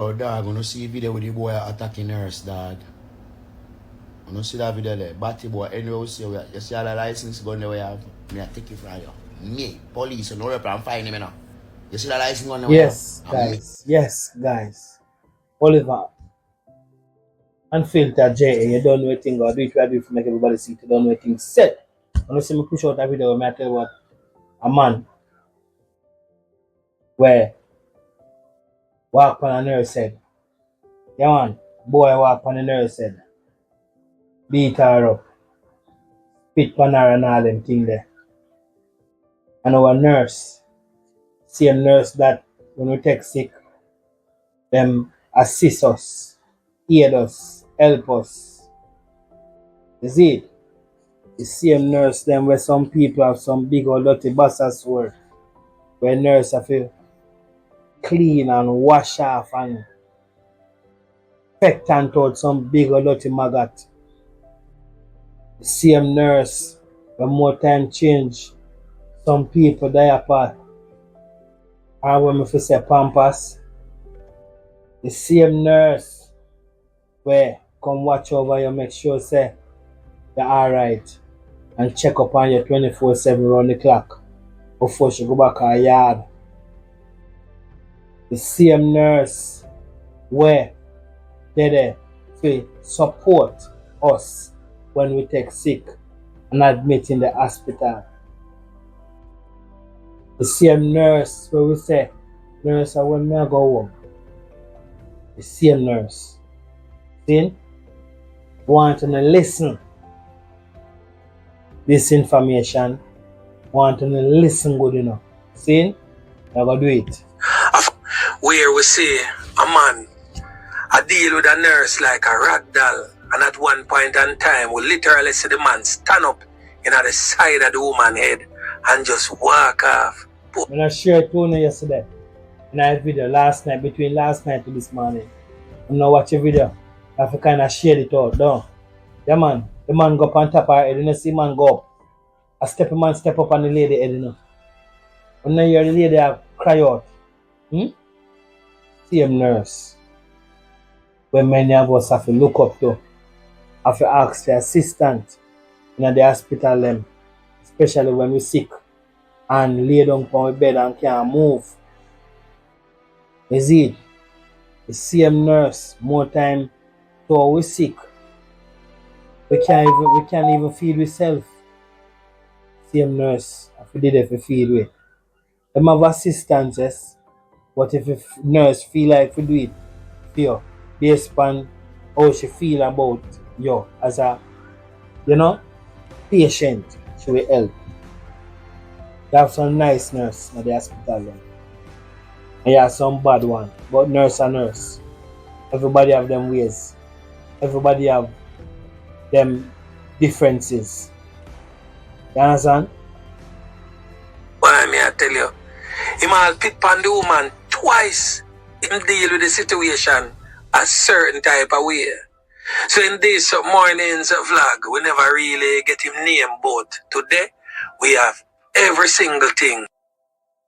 Oh, dog, when you see a video with the boy attacking nurse, dog. When you see that video there, Batty boy, anyway, you see all the license gun there, you have, me, I take it from you. Me, police, you know, I'm fine him now. You see that license gun there, Yes, guys. Yes, guys. Oliver. Unfiltered J, you don't know anything, or do it right to make everybody see it, you don't know anything. Said, when you see me push out that video, I tell you what, a man where walk on a nurse head. Yeah, man, boy walk on a nurse head. Beat her up. Spit on her and all them thing there. And our nurse, same nurse that when we take sick, them assist us, aid us, help us. You see it? The same nurse them where some people have some big or dirty bosses work. Where nurse have to clean and wash off and peck out some big or dirty maggot. The same nurse when more time change some people diaper or when we say pampers. The same nurse where come watch over you, make sure say you're alright and check up on you 24/7 round the clock before she go back to her yard. The same nurse where they there to support us when we take sick and admit in the hospital. The same nurse where we say, nurse, I want me to go home. The same nurse. See? Want to listen this information. Want to listen good enough. See? I go do it. Where we see a man I deal with a nurse like a rag doll, and at one point in time we literally see the man stand up in the side of the woman's head and just walk off. When I shared to you yesterday, in a video last night, between last night to this morning, I'm not watch a video. I have to kind of share it all down. Yeah, man, the man go up on top of her head, you know, see man go up. A man step up on the lady head, you know. When you hear the lady cry out, same nurse. When many of us have to look up to, have to ask for assistance in the hospital them, especially when we're sick and lay down on the bed and can't move. You see it? The same nurse, more time so we're sick. We can't even feed ourselves. Same nurse, if we did it, we feed with. Them have assistance, yes. But if a nurse feel like we do it, feel based on how she feel about you as a, patient, she will help. You have some nice nurse at the hospital then. And you have some bad one. But nurse and nurse. Everybody have them ways. Everybody have them differences. You understand? Why me I tell you, he might pick on the woman twice in deal with the situation a certain type of way. So in this morning's vlog, we never really get him name, but today we have every single thing.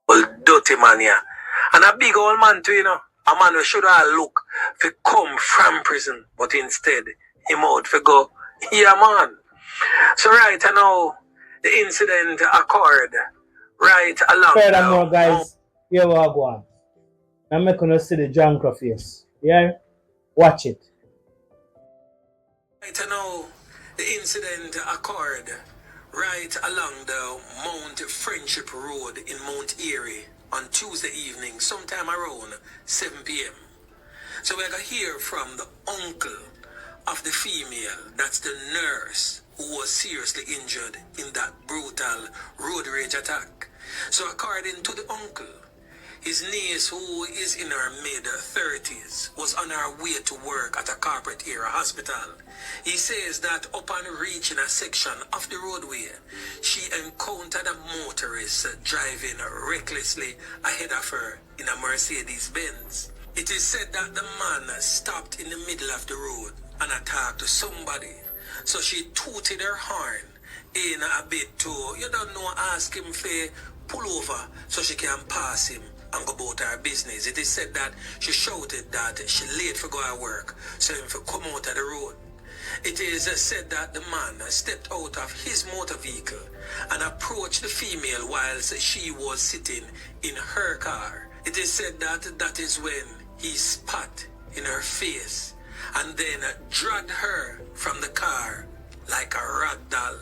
Well, dirty man here. And a big old man too, you know. A man we should all look to come from prison, but instead him out for go, yeah man. So right now, the incident occurred right along. Furthermore, guys, here we are going. I'm making us see the junk face. Yeah? Watch it. Right now, the incident occurred right along the Mount Friendship Road in Mount Erie on Tuesday evening, sometime around 7 p.m. So we're going to hear from the uncle of the female, that's the nurse who was seriously injured in that brutal road rage attack. So according to the uncle, his niece, who is in her mid-30s, was on her way to work at a corporate area hospital. He says that upon reaching a section of the roadway, she encountered a motorist driving recklessly ahead of her in a Mercedes-Benz. It is said that the man stopped in the middle of the road and attacked somebody. So she tooted her horn in a bit to, ask him to pull over so she can pass him and go about her business. It is said that she shouted that she late for go to work, so him for come out of the road. It is said that the man stepped out of his motor vehicle and approached the female whilst she was sitting in her car. It is said that that is when he spat in her face and then dragged her from the car like a rag doll.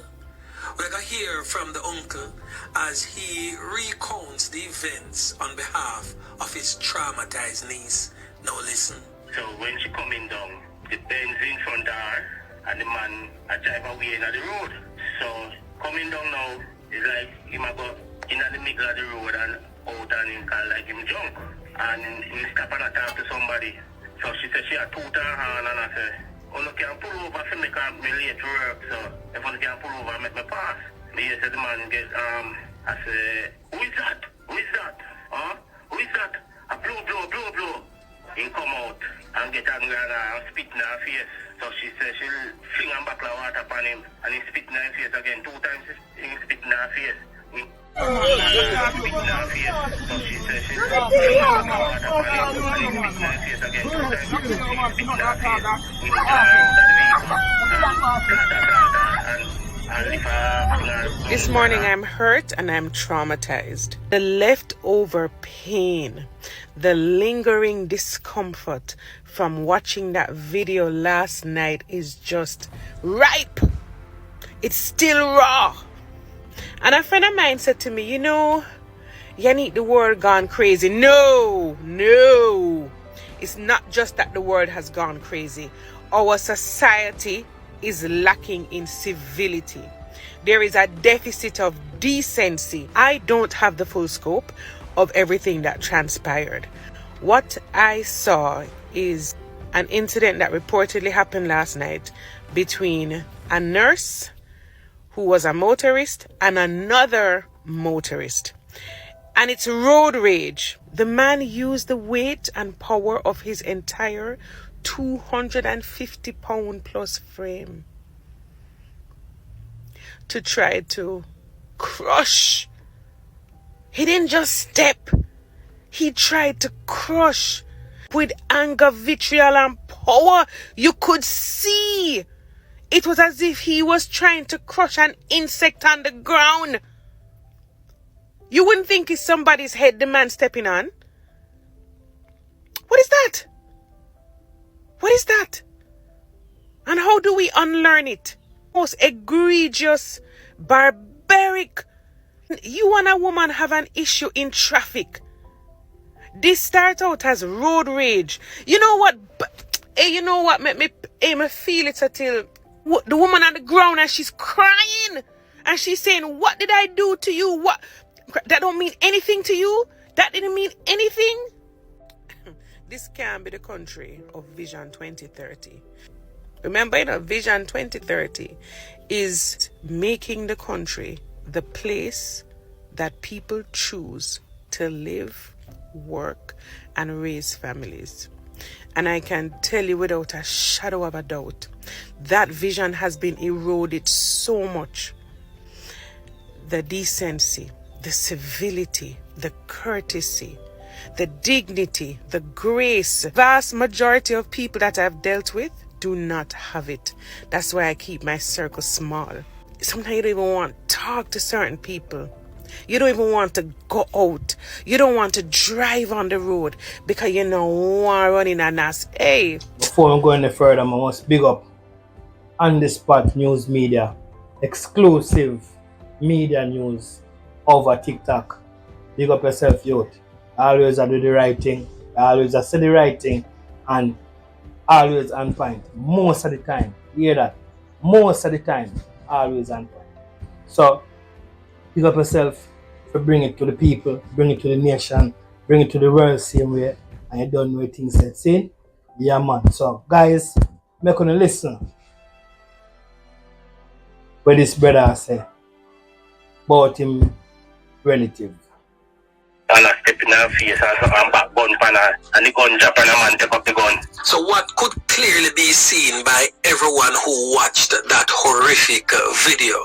We're going to hear from the uncle as he recounts the events on behalf of his traumatized niece. Now listen. So when she coming down, the Benz in front of her and the man a drive away in the road. So coming down now is like him a go in the middle of the road and out and him call like him drunk. And he stop and talk to somebody. So she said she had two her hand and I said, oh, no, can pull over for me because I'm late to work. So if I can pull over, make me pass. Me said the man get, I said, who is that? Who is that? Huh? Who is that? A blow. He come out and get angry and spit in her face. So she said she'll fling a bottle of water upon him and he spit in her face again. 2 times he spit in her face. Spit in her face. So she said she'll fling a bottle of water upon him and he spit in her face again. 2 times he spit in her face. We put her out of the vehicle. This morning I'm hurt and I'm traumatized. The leftover pain, the lingering discomfort from watching that video last night is just ripe. It's still raw. And a friend of mine said to me, you know, you need the world gone crazy. No. It's not just that the world has gone crazy. Our society is lacking in civility. There is a deficit of decency. I don't have the full scope of everything that transpired. What I saw is an incident that reportedly happened last night between a nurse who was a motorist and another motorist. And it's road rage. The man used the weight and power of his entire 250-pound plus frame to try to crush. He didn't just step. He tried to crush with anger, vitriol, and power. You could see. It was as if he was trying to crush an insect on the ground. You wouldn't think it's somebody's head the man stepping on. What is that? What is that? And how do we unlearn it? Most egregious, barbaric. You and a woman have an issue in traffic. This starts out as road rage. You know what? You know what? Make me feel it until the woman on the ground and she's crying and she's saying, "What did I do to you? What? That don't mean anything to you? That didn't mean anything." This can be the country of Vision 2030. Remember, Vision 2030 is making the country the place that people choose to live, work, and raise families. And I can tell you without a shadow of a doubt, that vision has been eroded so much. The decency, the civility, the courtesy, the dignity, the grace. Vast majority of people that I've dealt with do not have it. That's why I keep my circle small. Sometimes you don't even want to talk to certain people. You don't even want to go out. You don't want to drive on the road because you know want to run in and ask, hey. Before we go any further, I must big up On The Spot News Media, exclusive media news over TikTok. Big up yourself, youth. Always I do the right thing. Always I say the right thing. And always on point. Most of the time. You hear that? Most of the time. Always on point. So, pick up yourself to bring it to the people, bring it to the nation, bring it to the world same way. And you don't know what things said. See? Yeah, man. So, guys, make on listen. What this brother say about him relative. And I step in her face and back gun pan her and the gun drop and a man take up the gun. So what could clearly be seen by everyone who watched that horrific video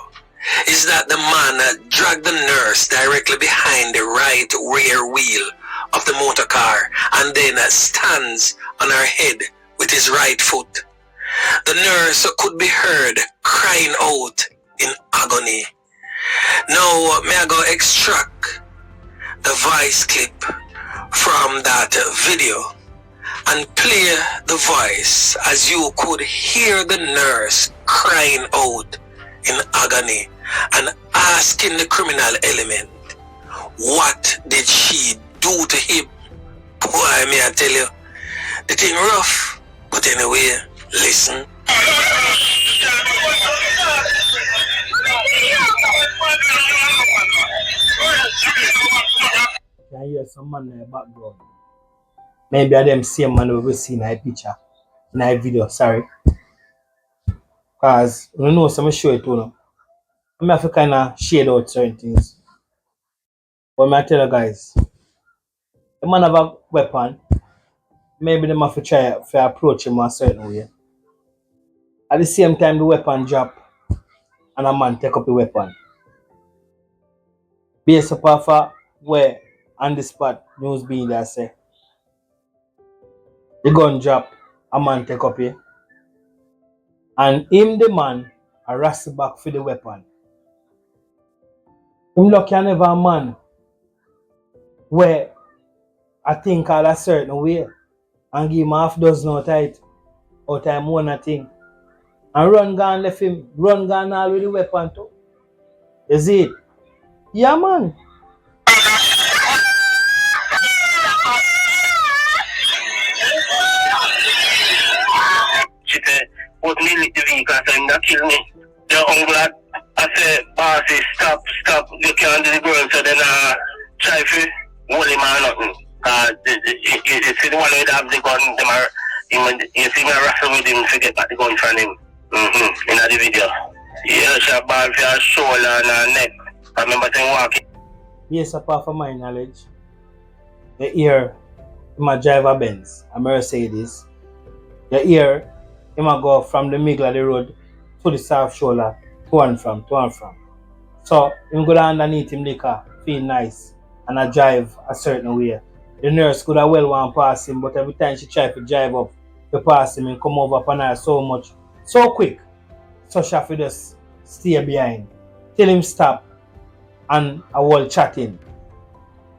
is that the man dragged the nurse directly behind the right rear wheel of the motor car and then stands on her head with his right foot. The nurse could be heard crying out in agony. Now, may I go extract the voice clip from that video and play the voice as you could hear the nurse crying out in agony and asking the criminal element, what did she do to him? Boy, may I tell you, the thing rough, but anyway, listen. I hear some man in the background. Maybe I them same man we see in a picture, in a video, sorry. Because you know some show it to you. I'm have to kind of shade out certain things. But I tell you guys, the man have a weapon, maybe they have to try to approach him a certain way. At the same time, the weapon drop and a man take up the weapon. Based upon where on the spot news being there say the gun drop, a man take up it, and him the man a wrestle back for the weapon. Him lucky I never a man where I think all a certain way and give him half dozen out tight or time one a thing. And run gun left him, run gun all with the weapon too. You see it? Yeah man. She said, put me in the vehicle and that kill me. The uncle I said, bossy, stop, you can't do the girl. So then try to hold him or nothing. You see the one who have the gun, you see me wrestle with him to get back the gun from him. In the video. Yeah, she ball for her shoulder and her neck. I remember saying walking. Yes, apart from my knowledge, you hear him a drive a Benz, a Mercedes. You hear him a go from the middle of the road to the south shoulder, to and from. So him go down underneath him liquor, feel nice, and I drive a certain way. The nurse could have well want to pass him, but every time she try to drive up to pass him and come over upon her so quick, so she have to just stay behind. Tell him stop and I will chatting.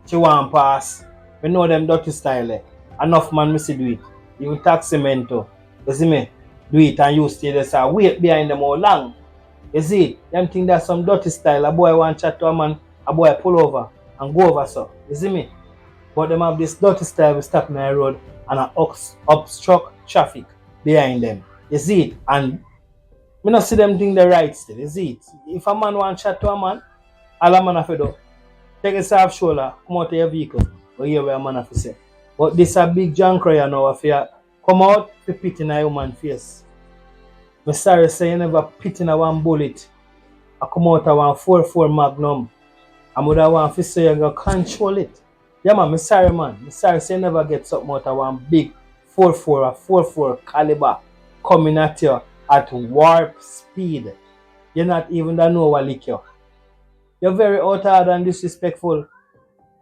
She want pass. We know them dirty style. Enough man me see do it. Even taxi men too. You see me? Do it and you stay there so wait behind them all long. You see? Them think that's some dirty style. A boy want chat to a man, a boy pull over and go over so. You see me? But them have this dirty style we stop in the road and obstruct traffic behind them. You see it? And me not see them doing the right still. You see it? If a man want chat to a man, all a man have to do, take a soft shoulder, come out of your vehicle, or hear what a man have to say. But this a big junk cry now if you come out to pit in a human face. I'm sorry say you never pit in a one bullet. I come out of one 4.4 Magnum. I would have want to say you go control it. Yeah man, I'm sorry man. I'm sorry say you never get something out of one big 4.4 or 4.4 caliber coming at you at warp speed. You're not even the know what lick you. You're very out and disrespectful.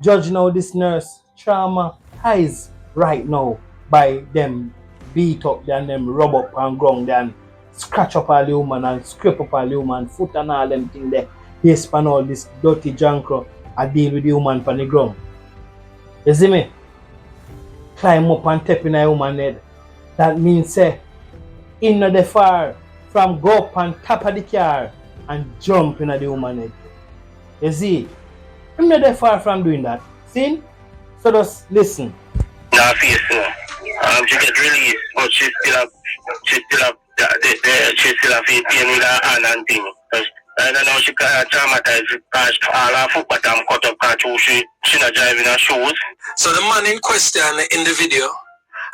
Judge now this nurse traumatized right now by them beat up and them rub up and ground and scratch up all the woman and scrape up all the woman foot and all them thing there. He span all this dirty junk and deal with the woman on the ground. You see me? Climb up and tap in a woman head. That means say in the far from go up on top of the car and jump in the woman head. You see? I'm not that far from doing that. See? So just listen. Nah, face she get released, but she still have pain with her hand and thing. I don't know, she got traumatized because all her foot bottom cut up because she not driving her shoes. So the man in question in the video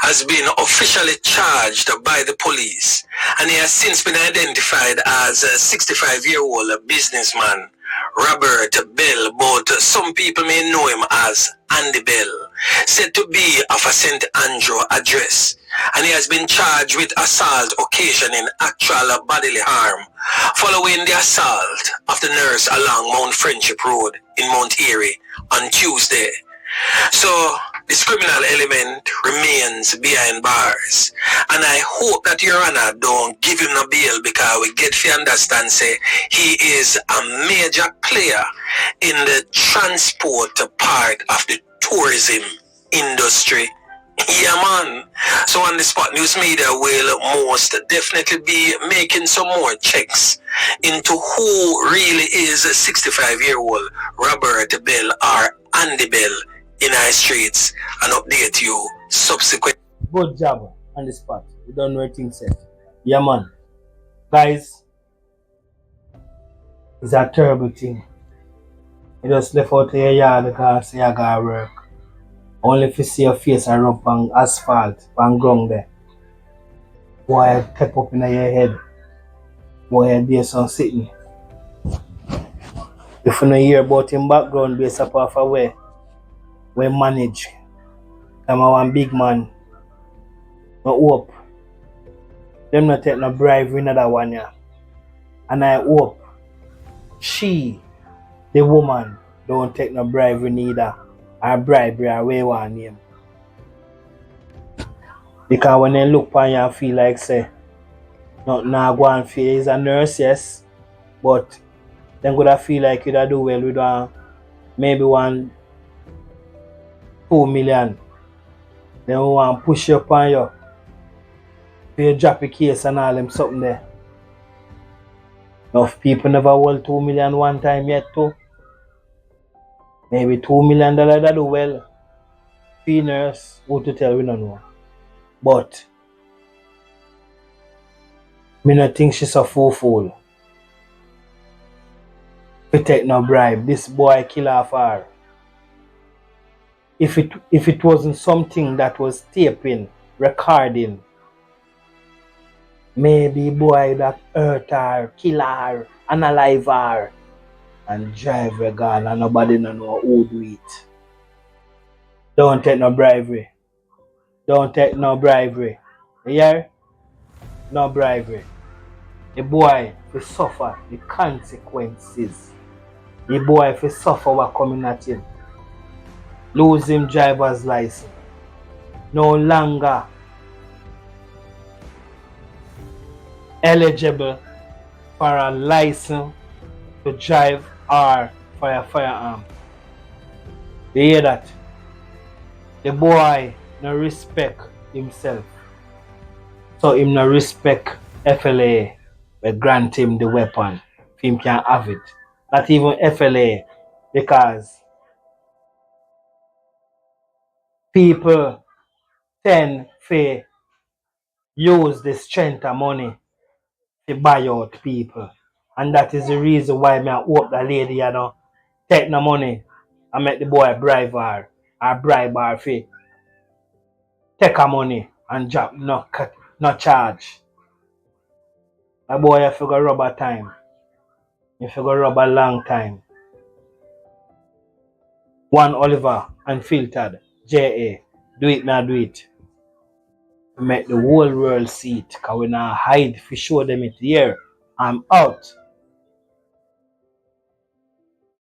has been officially charged by the police, and he has since been identified as a 65-year-old businessman, Robert Bell, but some people may know him as Andy Bell, said to be of a St. Andrew address, and he has been charged with assault occasioning actual bodily harm following the assault of the nurse along Mount Friendship Road in Mount Erie on Tuesday. So this criminal element remains behind bars. And I hope that Your Honor don't give him no bail because we get to understand say he is a major player in the transport part of the tourism industry. Yeah, man. So on the spot, news media will most definitely be making some more checks into who really is a 65-year-old Robert Bell or Andy Bell in our streets and update you subsequent. Good job on the spot. We don't know anything said. Yeah, man. Guys, it's a terrible thing. You just left out your yard because say you gotta work. Only if you see your face and rub on asphalt, on ground there. Boy, tap up in your head. Boy, there's some sitting. If you don't hear about him background based upon where we manage. I'm a one big man. No hope. Them not take no bribery in that one yeah. And I hope she, the woman, don't take no bribery neither. Or bribery or way one name. Because when they look upon you and feel like say not now go and feel is a nurse, yes. But then gonna feel like you do well with maybe 2 million. Then we want to push you upon you. You drop a case and all them something there. Enough people never hold 2 million one time yet too. Maybe $2 million that do well. Fee nurse, who to tell we don't know. But me not think she's a fool. We take no bribe. This boy kill off her. If it wasn't something that was taping, recording, maybe boy that hurt her, kill her, unalive her, and drive her gone and nobody no know who do it. Don't take no bribery. Don't take no bribery. You hear? No bribery. The boy will suffer the consequences. The boy will suffer what coming at him. Lose him driver's license. No longer eligible for a license to drive or for a firearm. You hear that? The boy no respect himself. So him no respect FLA will grant him the weapon. If him can have it. Not even FLA because people tend to use the strength of money to buy out people. And that is the reason why I hope the lady take no money and make the boy bribe her or bribe her for take her money and drop no charge. The boy have to go rob a time. You have to go rob a long time. One Oliver Unfiltered, JA. Do it now, do it. Make the whole world see it. Because we now hide if we show them it here. I'm out.